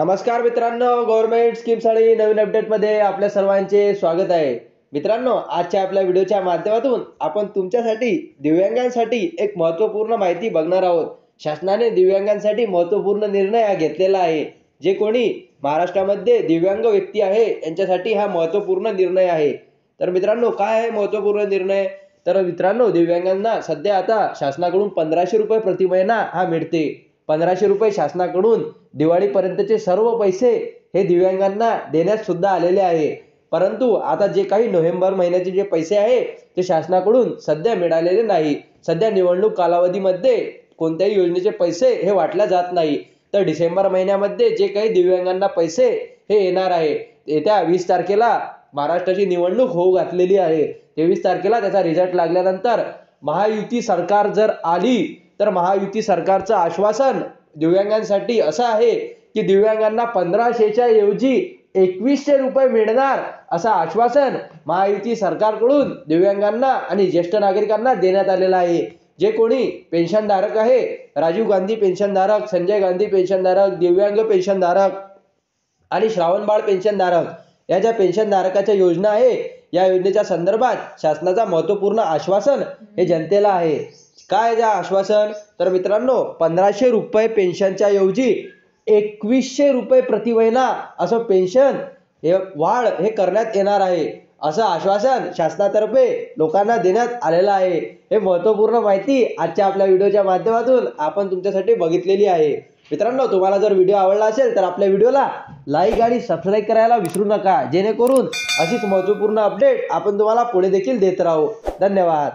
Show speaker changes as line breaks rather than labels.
नमस्कार मित्रांनो, government schemes आणि नवीन अपडेटमध्ये आपल्या सर्वांचे स्वागत आहे. मित्रांनो, आजच्या आपल्या व्हिडिओच्या माध्यमातून आपण तुमच्यासाठी दिव्यांगांसाठी एक महत्त्वपूर्ण माहिती बघणार आहोत. शासनाने दिव्यांगांसाठी महत्त्वपूर्ण निर्णय हा घेतलेला आहे. जे कोणी महाराष्ट्रामध्ये दिव्यांग व्यक्ती आहे यांच्यासाठी हा महत्त्वपूर्ण निर्णय आहे. तर मित्रांनो, काय आहे महत्त्वपूर्ण निर्णय? तर मित्रांनो, दिव्यांगांना सध्या आता शासनाकडून 1500 रुपये प्रति महिना हा मिळते. 1500 रुपये शासनाकडून दिवाळीपर्यंतचे सर्व पैसे हे दिव्यांगांना देण्यात सुद्धा आलेले आहे. परंतु आता जे काही नोव्हेंबर महिन्याचे जे पैसे आहे ते शासनाकडून सध्या मिळालेले नाही. सध्या निवडणूक कालावधीमध्ये कोणत्याही योजनेचे पैसे हे वाटले जात नाही. तर डिसेंबर महिन्यामध्ये जे काही दिव्यांगांना पैसे हे येणार आहे, येत्या 20 तारखेला महाराष्ट्राची निवडणूक होऊ घातलेली आहे. 23 तारखेला त्याचा रिझल्ट लागल्यानंतर महायुती सरकार जर आली तर महायुती सरकारचं आश्वासन दिव्यांगांसाठी असं आहे की दिव्यांगांना 1500च्या ऐवजी 2100 रुपये मिळणार असं आश्वासन महायुती सरकारकडून दिव्यांगांना आणि ज्येष्ठ नागरिकांना देण्यात आलेलं आहे. जे कोणी पेन्शनधारक आहे, राजीव गांधी पेन्शनधारक, संजय गांधी पेन्शनधारक, दिव्यांग पेन्शनधारक आणि श्रावणबाळ पेन्शनधारक या ज्या पेन्शनधारकाच्या योजना आहे, या योजनेच्या संदर्भात शासनाचा महत्त्वपूर्ण आश्वासन हे जनतेला आहे. काय जे आश्वासन? तर मित्रांनो, 1500 रुपये पेन्शनच्या ऐवजी 2100 रुपये प्रति महिना असं पेन्शन हे वाढ हे करण्यात येणार आहे, असं आश्वासन शासनातर्फे लोकांना देण्यात आलेलं आहे. हे महत्त्वपूर्ण माहिती आजच्या आपल्या व्हिडिओच्या माध्यमातून आपण तुमच्यासाठी बघितलेली आहे. मित्रांनो, तुम्हाला जर व्हिडिओ आवडला असेल तर आपल्या व्हिडिओला लाईक आणि सबस्क्राईब करायला विसरू नका, जेणेकरून अशीच महत्त्वपूर्ण अपडेट आपण तुम्हाला पुढे देखील देत राहू. धन्यवाद.